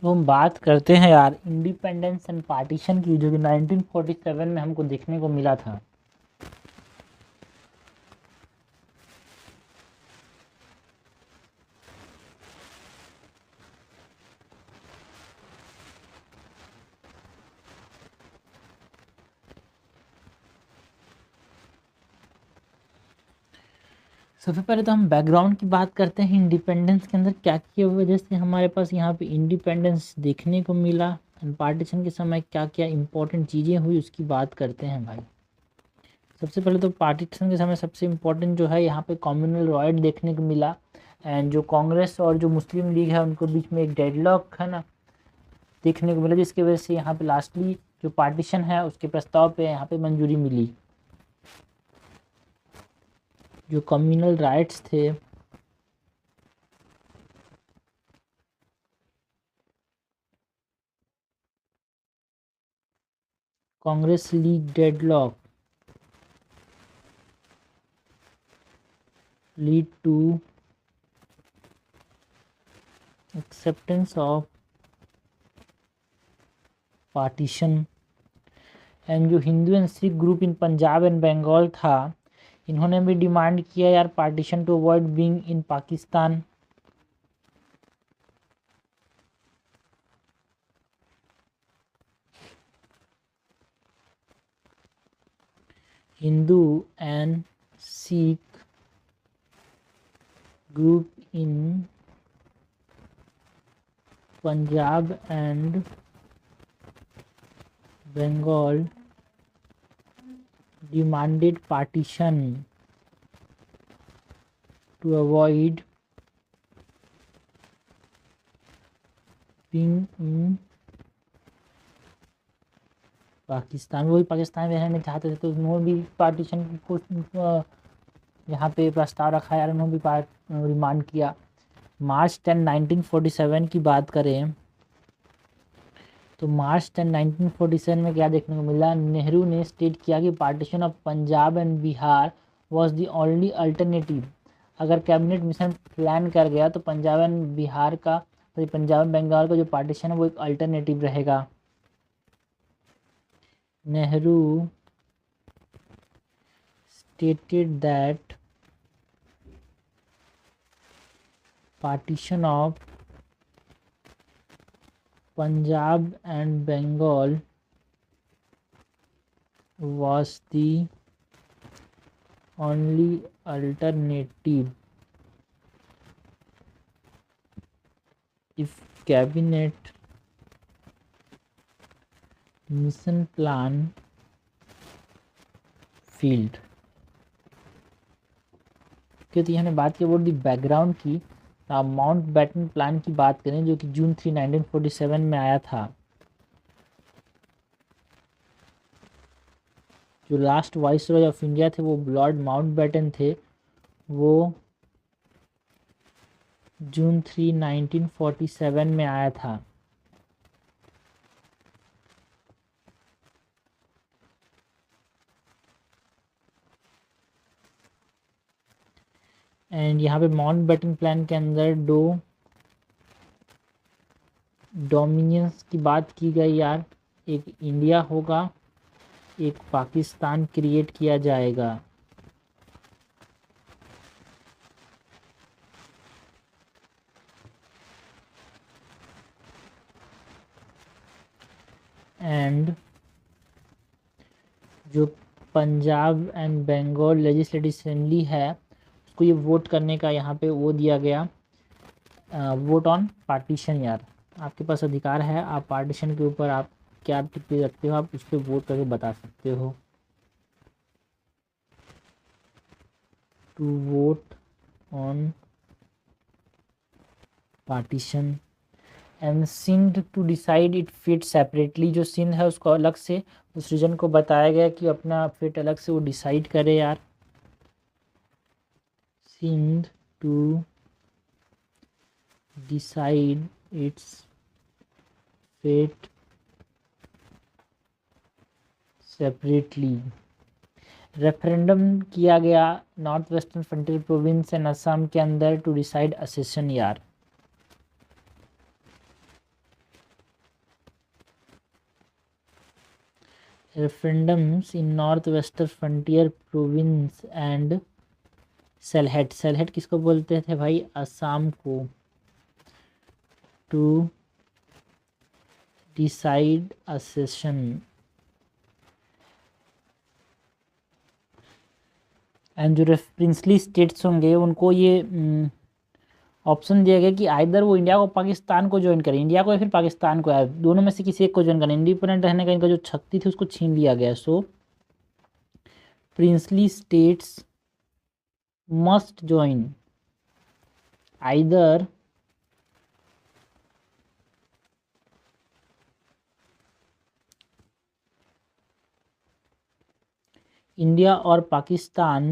तो हम बात करते हैं यार इंडिपेंडेंस एंड पार्टीशन की, जो कि 1947 में हमको देखने को मिला था। सबसे पहले तो हम बैकग्राउंड की बात करते हैं। इंडिपेंडेंस के अंदर क्या क्या वजह से हमारे पास यहाँ पे इंडिपेंडेंस देखने को मिला, एंड पार्टीशन के समय क्या क्या इम्पोर्टेंट चीज़ें हुई उसकी बात करते हैं भाई। सबसे पहले तो पार्टीशन के समय सबसे इम्पोर्टेंट जो है यहाँ पे कम्युनल राइट देखने को मिला, एंड जो कांग्रेस और जो मुस्लिम लीग है उनको बीच में एक डेडलॉक है ना देखने को मिला, जिसकी वजह से यहाँ पे लास्टली जो पार्टीशन है उसके प्रस्ताव पे यहाँ पे मंजूरी मिली। जो कम्युनल राइट्स थे, Congress league deadlock lead to acceptance of partition। And जो Hindu and Sikh group in Punjab and Bengal था, इन्होंने भी डिमांड किया यार partition to avoid being in Pakistan. Hindu and Sikh group in Punjab and Bengal demanded partition to avoid being in Pakistan. वो भी पाकिस्तान में रहना चाहते थे, तो उन्होंने भी पार्टीशन को यहाँ पे प्रस्ताव रखा यार, उन्होंने भी डिमांड किया। मार्च 10 1947 की बात करें तो मार्च 10 1947 में क्या देखने को मिला, नेहरू ने स्टेट किया कि partition of Punjab and Bihar was the only alternative. अगर कैबिनेट मिशन प्लान कर गया तो पंजाब एंड बिहार का, तो पंजाब बंगाल का जो पार्टीशन है वो एक अल्टरनेटिव रहेगा। Nehru stated that partition of Punjab and Bengal was the only alternative if cabinet mission plan failed। क्योंकि हमने बात की अबाउट दी बैकग्राउंड की, माउंट बैटन प्लान की बात करें जो कि जून 3 1947 में आया था। जो लास्ट वाइसरॉय ऑफ इंडिया थे वो लॉर्ड माउंट बैटन थे, वो जून 3 1947 में आया था। एंड यहाँ पे माउंट बैटन प्लान के अंदर दो डोमिनियंस की बात की गई यार, एक इंडिया होगा, एक पाकिस्तान क्रिएट किया जाएगा। एंड जो Punjab and Bengal legislative assembly है उसको ये वोट करने का यहाँ पे वो दिया गया, वोट ऑन पार्टीशन। यार आपके पास अधिकार है, आप पार्टीशन के ऊपर आप क्या टिप्पणी रखते हो, आप उस पर वोट करके बता सकते हो। To vote on partition and Sindh to decide it fit separately. जो सिंध है उसको अलग से उस रीजन को बताया गया कि अपना फिट अलग से वो डिसाइड करे यार। Sindh to decide its fate separately. Referendum किया गया North Western Frontier Province and Assam के अंदर टू डिसाइड असेशन यार। Referendums in North Western Frontier Province and Sylhet. Sylhet किसको बोलते थे भाई? असम को। टू डिसाइड असेशन एंड जो प्रिंसली स्टेट्स होंगे उनको ये ऑप्शन दिया गया कि आइदर वो इंडिया को पाकिस्तान को ज्वाइन करें, इंडिया को या फिर पाकिस्तान को, यार दोनों में से किसी एक को ज्वाइन करें। इंडिपेंडेंट रहने का इनका जो शक्ति थी उसको छीन लिया गया। So princely states must join either India और पाकिस्तान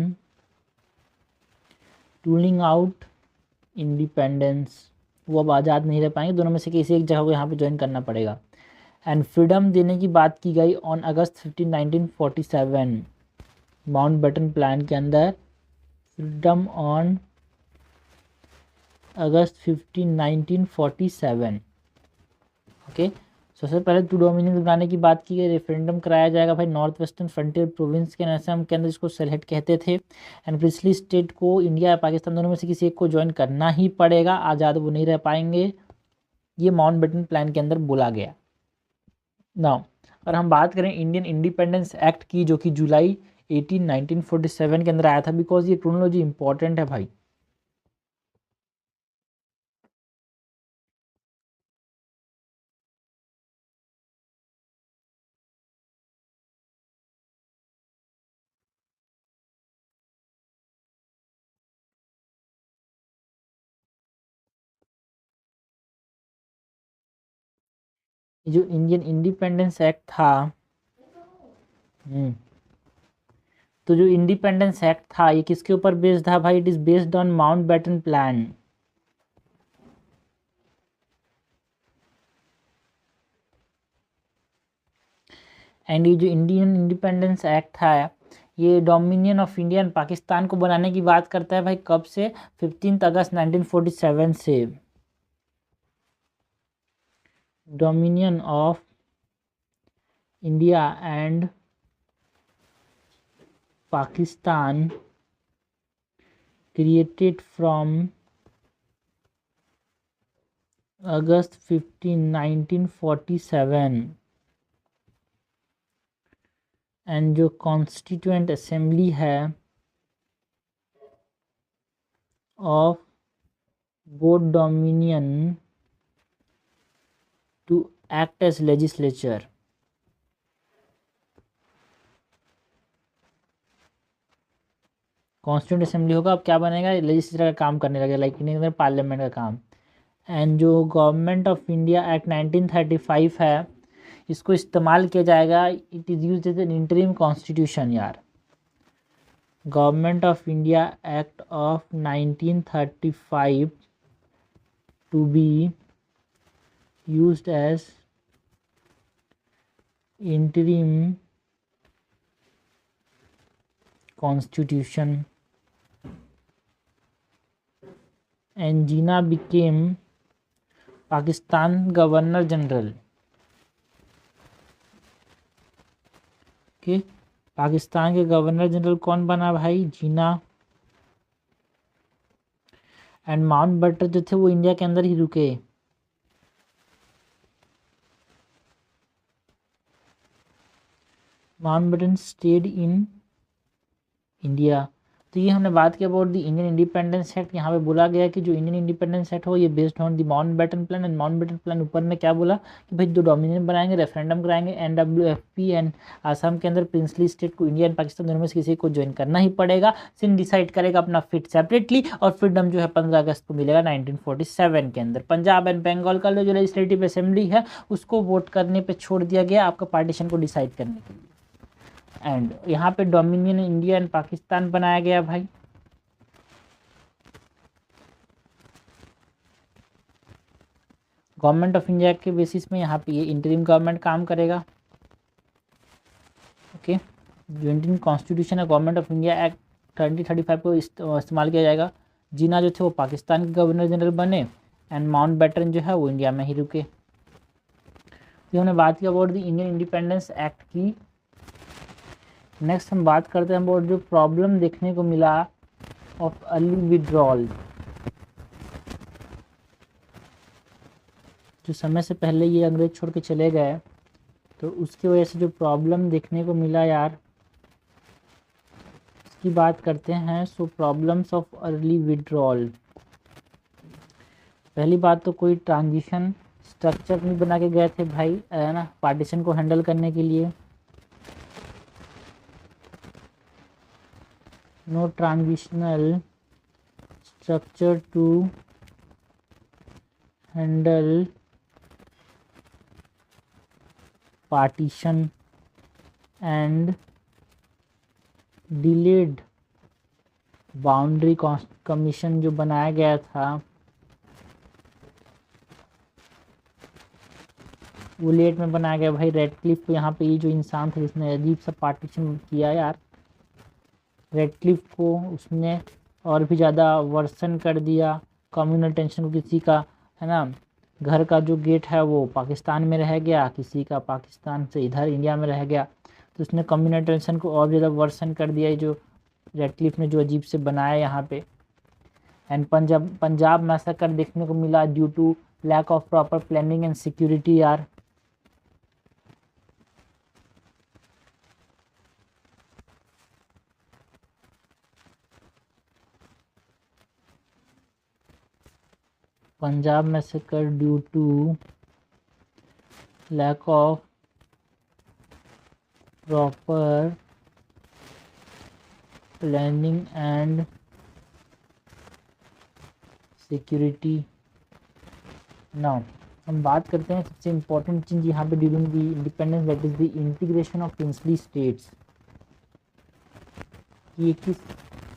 रूलिंग आउट इंडिपेंडेंस। वो अब आज़ाद नहीं रह पाएंगे, दोनों में से किसी एक जगह को यहाँ पे ज्वाइन करना पड़ेगा। एंड फ्रीडम देने की बात की गई ऑन अगस्त 15, 1947 माउंटबेटन प्लान के अंदर। Freedom on August 15, 1947। ओके, सबसे पहले टू डोमिनियन बनाने की बात की गई। रेफरेंडम कराया जाएगा भाई नॉर्थ वेस्टर्न फ्रंटियर प्रोविंस के असम के अंदर, जिसको सेलहेट कहते थे। एंड प्रिंसली स्टेट को इंडिया या पाकिस्तान दोनों में से किसी एक को ज्वाइन करना ही पड़ेगा, आज़ाद वो नहीं रह पाएंगे। ये माउंटबेटन प्लान के अंदर बोला गया। नाउ अगर हम बात करें इंडियन इंडिपेंडेंस एक्ट की, जो कि जुलाई 18, 1947 के अंदर आया था, बिकॉज ये क्रोनोलॉजी इंपॉर्टेंट है भाई। जो इंडियन इंडिपेंडेंस एक्ट था, तो जो इंडिपेंडेंस एक्ट था ये किसके ऊपर बेस्ड था भाई? It is based on Mountbatten plan. And ये जो इंडियन इंडिपेंडेंस एक्ट था ये dominion of India and Pakistan को बनाने की बात करता है भाई। कब से? 15 अगस्त 1947 से। Dominion of India and Pakistan created from August 15, 1947 and जो कॉन्स्टिट्यूएंट असेंबली है of both dominion to act as legislature. Constituent assembly होगा, अब क्या बनेगा? लेजिस्लेचर का काम करने लगेगा, लाइक इन पार्लियामेंट का काम। एंड जो गवर्नमेंट ऑफ इंडिया एक्ट 1935 है, इसको इस्तेमाल किया जाएगा। It is use as an interim constitution यार। Government of India Act of 1935 to be used as interim constitution and Jinnah became Pakistan governor general. Okay, Pakistan के गवर्नर जनरल कौन बना भाई? जीना। एंड माउंटबेटन जो थे वो इंडिया के अंदर ही रुके। Mountbatten stayed in India. तो ये हमने बात की about the Indian independence act. यहाँ पे बोला गया कि जो इंडियन इंडिपेंडेंस एक्ट हो ये based on the Mountbatten plan. And Mountbatten plan ऊपर ने क्या बोला कि भाई दो डोमिनियन बनाएंगे, रेफरेंडम कराएंगे, NWFP एंड आसाम के अंदर प्रिंसली स्टेट को इंडिया एंड पाकिस्तान दोनों में से किसी को ज्वाइन करना ही पड़ेगा। सिंध डिसाइड करेगा अपना फिट सेपरेटली, और फ्रीडम जो है 15 अगस्त को मिलेगा 1947 के अंदर। पंजाब एंड बंगाल का जो लेजिस्लेटिव असेंबली है उसको वोट करने पर छोड़ दिया गया आपका पार्टीशन को डिसाइड करने के लिए। एंड यहाँ पे डोमिनियन इंडिया एंड पाकिस्तान बनाया गया भाई। गवर्नमेंट ऑफ इंडिया के बेसिस में यहाँ पे ये इंटरिम गवर्नमेंट काम करेगा। ओके, जो इंडियन कॉन्स्टिट्यूशन है गवर्नमेंट ऑफ इंडिया एक्ट 1935 को इस्तेमाल किया जाएगा। जीना जो थे वो पाकिस्तान के गवर्नर जनरल बने, एंड माउंटबेटन जो है वो इंडिया में ही रुके। तो हमने बात की about the Indian independence act की। नेक्स्ट हम बात करते हैं अबाउट जो प्रॉब्लम देखने को मिला ऑफ अर्ली विड्रॉल, जो समय से पहले ये अंग्रेज छोड़ के चले गए तो उसकी वजह से जो प्रॉब्लम देखने को मिला यार, इसकी बात करते हैं। सो प्रॉब्लम्स ऑफ अर्ली विड्रॉल, पहली बात तो कोई ट्रांजिशन स्ट्रक्चर नहीं बना के गए थे भाई, है ना, पार्टीशन को हैंडल करने के लिए। No transitional structure to handle partition and delayed boundary commission जो बनाया गया था वो लेट में बनाया गया भाई। रेडक्लिफ यहाँ पे ये जो इंसान था जिसने अजीब सा पार्टीशन किया यार, रेडक्लिफ को उसने और भी ज़्यादा वर्सन कर दिया कम्युनल टेंशन को। किसी का, है ना, घर का जो गेट है वो पाकिस्तान में रह गया, किसी का पाकिस्तान से इधर इंडिया में रह गया, तो उसने कम्युनल टेंशन को और ज़्यादा वर्सन कर दिया जो रेडक्लिफ ने जो अजीब से बनाया यहाँ पे। एंड पंजाब मैसेकर देखने को मिला due to lack of proper planning and security यार। Punjab massacre due to lack of proper planning and security. Now हम बात करते हैं सबसे इम्पोर्टेंट चीज़ यहाँ पे during the independence, that is the integration of princely states. ये किस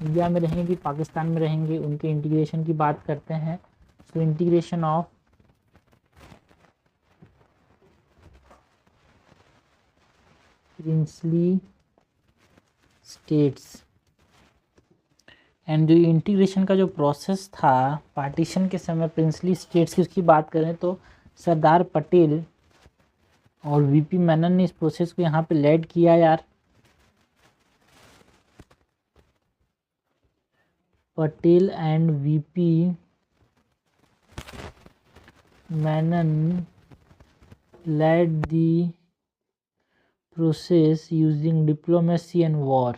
इंडिया में रहेंगे पाकिस्तान में रहेंगे, उनके इंटीग्रेशन की बात करते हैं। So integration of princely states, and जो इंटीग्रेशन का जो प्रोसेस था पार्टीशन के समय प्रिंसली स्टेट्स की, उसकी बात करें तो सरदार पटेल और वीपी मेनन ने इस प्रोसेस को यहाँ पे लीड किया यार। Patel and VP Menon led the process using diplomacy and war।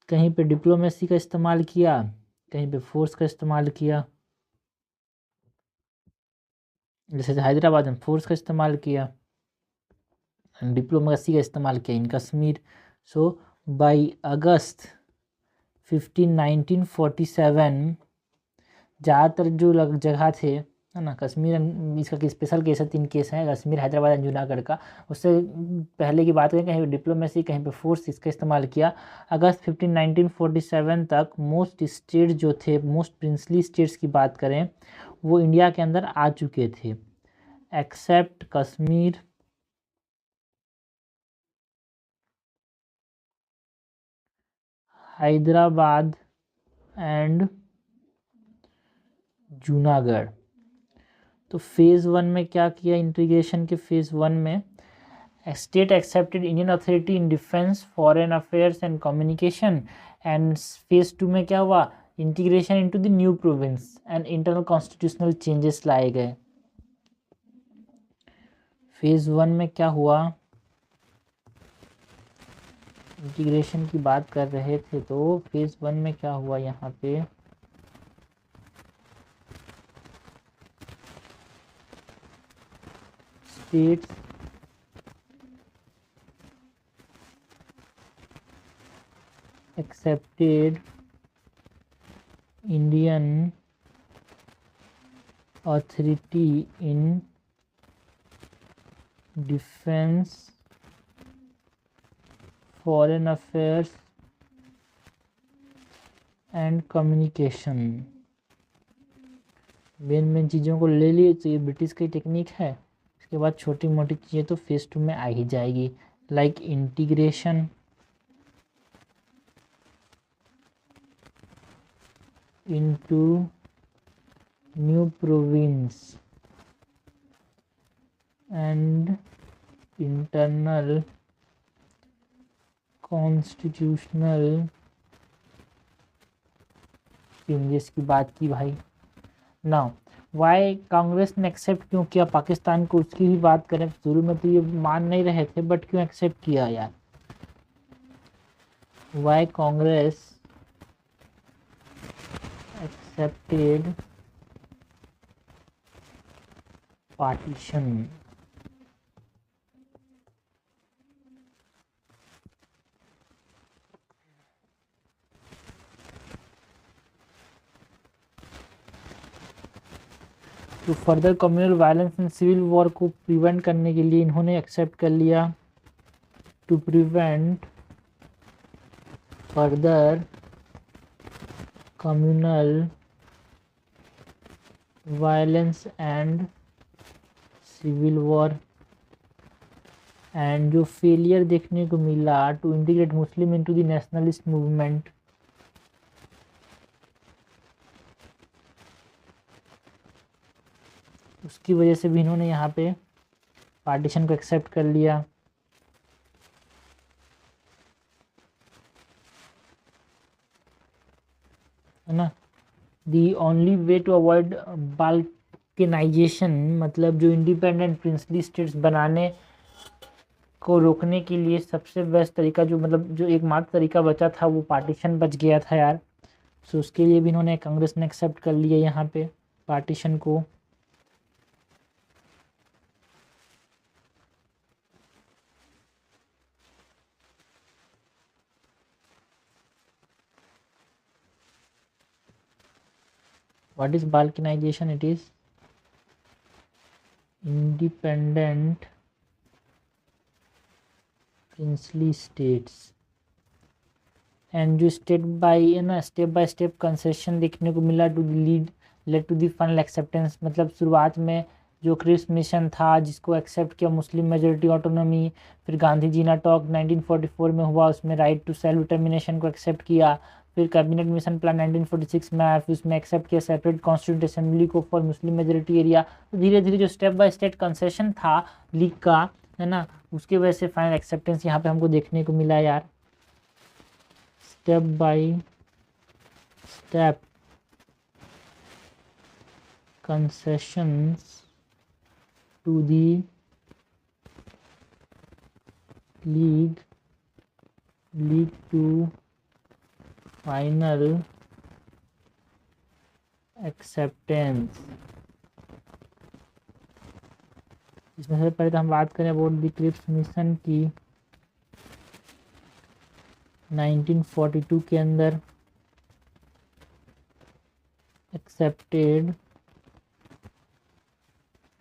कहीं पे डिप्लोमेसी का इस्तेमाल किया, कहीं पे फोर्स का इस्तेमाल किया। जैसे हैदराबाद में फोर्स का इस्तेमाल किया, डिप्लोमेसी का इस्तेमाल किया इन कश्मीर। सो बाई अगस्त 1947 ज़्यादातर जो जगह थे, है ना, कश्मीर, इसका स्पेशल केस है, 3 केस हैं, कश्मीर, हैदराबाद एंड जूनागढ़ का। उससे पहले की बात करें, कहीं पे डिप्लोमेसी, कहीं पे फोर्स, इसका इस्तेमाल किया। अगस्त 1947 तक मोस्ट स्टेट जो थे, मोस्ट प्रिंसली स्टेट्स की बात करें, वो इंडिया के अंदर आ चुके थे एक्सेप्ट कश्मीर, हैदराबाद एंड जूनागढ़। तो फेज़ 1 में क्या किया इंटीग्रेशन के फेज़ 1 में, state accepted Indian authority in defence, foreign affairs and communication. And phase 2 में क्या हुआ, integration into the new province and internal constitutional changes लाए गए। फेज़ 1 में क्या हुआ, इंटीग्रेशन की बात कर रहे थे, तो फेज़ 1 में क्या हुआ, यहाँ पे states accepted Indian authority in defense, foreign affairs and communication। Main चीज़ों को ले लिए, तो ये ब्रिटिश की टेक्निक है। इसके बाद छोटी मोटी चीज़ें तो फेज़ 2 में आ ही जाएगी, like integration into new province and internal constitutional changes की बात की भाई। नाउ वाई कांग्रेस ने एक्सेप्ट क्यों किया पाकिस्तान को, उसकी भी बात करें। शुरू में तो ये मान नहीं रहे थे, बट क्यों एक्सेप्ट किया यार? Why Congress accepted partition? तो further communal violence and civil war को प्रिवेंट करने के लिए इन्होंने एक्सेप्ट कर लिया। To prevent further communal violence and civil war. And जो फेलियर देखने को मिला to integrate Muslim into the nationalist movement, उसकी वजह से भी इन्होंने यहाँ पे पार्टीशन को एक्सेप्ट कर लिया। है ना। The only way to avoid balkanization, मतलब जो इंडिपेंडेंट प्रिंसली स्टेट्स बनाने को रोकने के लिए सबसे बेस्ट तरीका, जो मतलब जो एकमात्र तरीका बचा था, वो पार्टीशन बच गया था यार। सो उसके लिए भी इन्होंने, कांग्रेस ने एक्सेप्ट कर लिया यहाँ पे पार्टीशन को। What is balkanization? It is independent princely states and जो स्टेप बाय स्टेप कंसेशन देखने को मिला to led to the final acceptance. मतलब शुरुआत में जो क्रिप्स मिशन था जिसको एक्सेप्ट किया मुस्लिम मेजोरिटी ऑटोनॉमी, फिर गांधी जीना टॉक 1944 में हुआ, उसमें राइट टू सेल्फ डिटर्मिनेशन को एक्सेप्ट किया। फिर कैबिनेट मिशन प्लान 1946 में आया, फिर उसमें एक्सेप्ट किया सेपरेट कॉन्स्टिट्यूंट असेंबली को फॉर मुस्लिम मेजोरिटी एरिया। तो धीरे धीरे जो स्टेप बाय स्टेप कंसेशन था लीग का, है ना, उसकी वजह से फाइनल एक्सेप्टेंस यहाँ पे हमको देखने को मिला यार। Step by step concessions to the league lead to final acceptance। इसमें सबसे पहले तो हम बात करें अबाउट द क्रिप्स मिशन की। 1942 के अंदर एक्सेप्टेड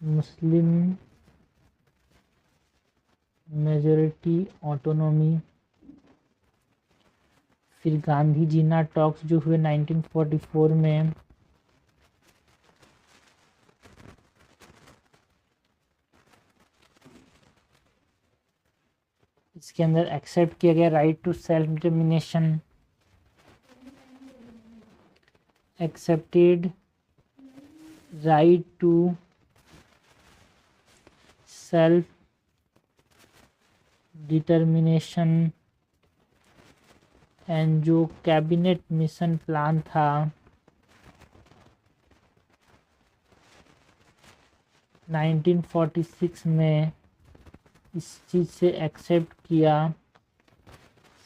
मुस्लिम मेजॉरिटी ऑटोनॉमी। फिर गांधी जीना टॉक्स जो हुए 1944 में, इसके अंदर एक्सेप्ट किया गया right to self determination, accepted right to self determination. And जो कैबिनेट मिशन प्लान था 1946 में, इस चीज़ से एक्सेप्ट किया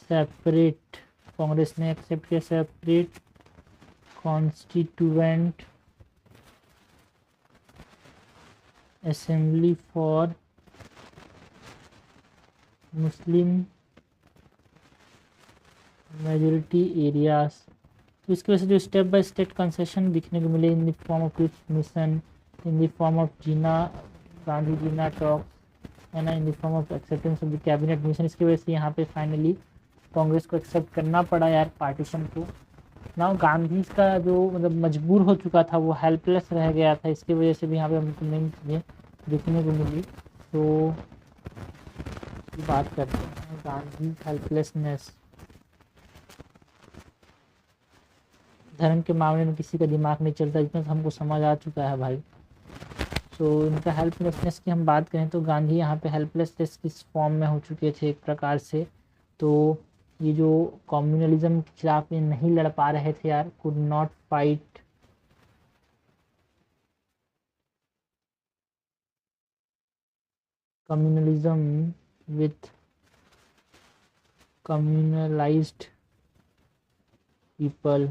सेपरेट, कांग्रेस ने एक्सेप्ट किया separate constituent assembly for Muslim majority areas. तो इसकी वजह से जो स्टेप बाय स्टेप कंसेशन दिखने को मिले in the form of Cripps mission, in the form of Gandhi Jinnah talk, है ना, in the form of acceptance of the cabinet mission, इसकी वजह से यहाँ पे फाइनली कांग्रेस को एक्सेप्ट करना पड़ा यार पार्टीशन को। ना गांधी का जो मतलब मजबूर हो चुका था, वो हेल्पलेस रह गया था, इसकी वजह से भी यहाँ पे हमको मेन चीज़ें देखने को मिली। तो बात करते हैं गांधी हेल्पलेसनेस। धर्म के मामले में किसी का दिमाग नहीं चलता, इतना तो हमको समझ आ चुका है भाई। तो इनका हेल्पलेसनेस की हम बात करें तो गांधी यहाँ पे हेल्पलेसनेस किस फॉर्म में हो चुके थे एक प्रकार से। तो ये जो कम्युनलिज्म के खिलाफ ये नहीं लड़ पा रहे थे यार, could not fight communalism with communalised people,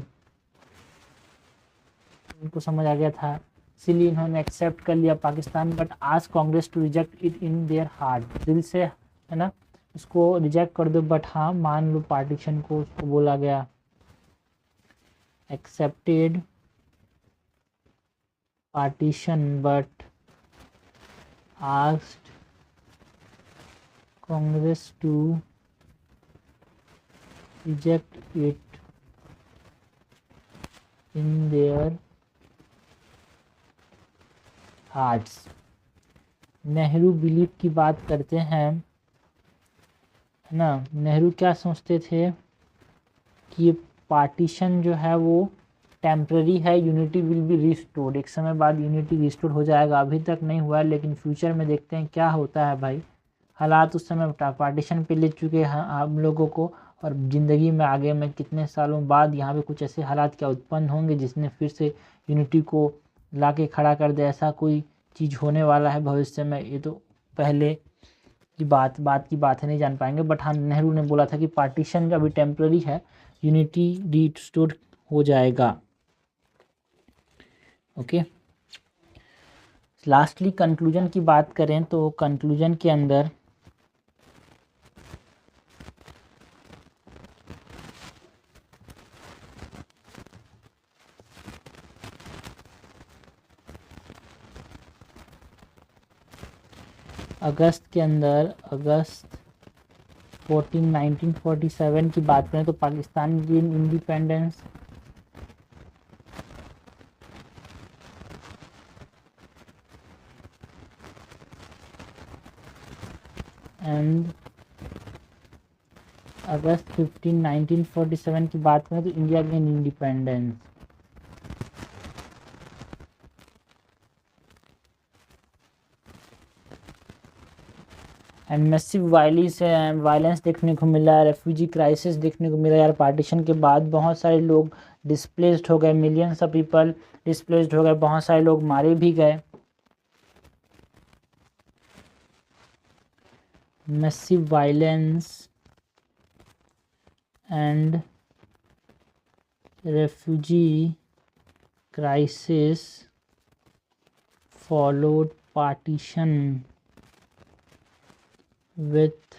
उनको समझ आ गया था, इसीलिए इन्होंने एक्सेप्ट कर लिया पाकिस्तान, बट आज Congress to reject it in their heart, दिल से है ना इसको रिजेक्ट कर दो, बट हाँ मान लो पार्टीशन को, उसको बोला गया accepted partition but asked Congress to reject it in their hearts. Nehru belief की बात करते हैं, है ना, नेहरू क्या सोचते थे कि ये पार्टीशन जो है वो टेम्पररी है, यूनिटी विल बी रिस्टोर्ड, एक समय बाद यूनिटी रिस्टोर हो जाएगा, अभी तक नहीं हुआ है लेकिन फ्यूचर में देखते हैं क्या होता है भाई। हालात उस समय पार्टीशन पे ले चुके हैं हम लोगों को, और ज़िंदगी में आगे में कितने सालों बाद यहाँ पे कुछ ऐसे हालात क्या उत्पन्न होंगे जिसने फिर से यूनिटी को ला के खड़ा कर दे, ऐसा कोई चीज़ होने वाला है भविष्य में, ये तो पहले की बात की बात है, नहीं जान पाएंगे, बट हाँ नेहरू ने बोला था कि पार्टीशन अभी टेम्पररी है, यूनिटी रिस्टोर हो जाएगा। ओके, लास्टली कंक्लूजन की बात करें तो कंक्लूजन के अंदर अगस्त 14 1947 की बात करें तो Pakistan gain independence and August 15 1947 की बात करें तो India gain independence. And massive violence देखने को मिला, रेफ्यूजी क्राइसिस देखने को मिला यार, पार्टीशन के बाद बहुत सारे लोग डिस्प्लेस्ड हो गए, मिलियंस ऑफ पीपल डिस्प्लेस्ड हो गए, बहुत सारे लोग मारे भी गए। Massive violence and refugee crisis followed partition with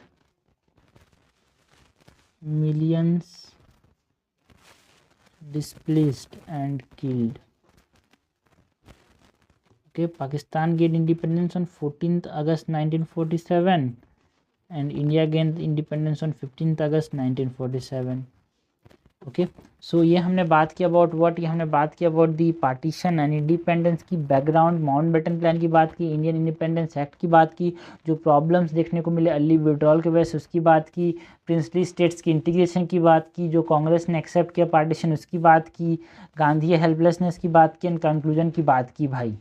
millions displaced and killed. Okay, Pakistan gained independence on 14th August 1947 and India gained independence on 15th August 1947. Okay, सो ये हमने बात की अबाउट व्हाट, ये हमने बात की about the partition and independence की background, Mountbatten plan की बात की, इंडियन इंडिपेंडेंस एक्ट की बात की, जो प्रॉब्लम्स देखने को मिले अर्ली विड्रॉल के वजह से उसकी बात की, प्रिंसली स्टेट्स की इंटीग्रेशन की बात की, जो कांग्रेस ने एक्सेप्ट किया पार्टीशन उसकी बात की, गांधी हेल्पलेसनेस की बात की, एंड कंक्लूजन की बात की भाई।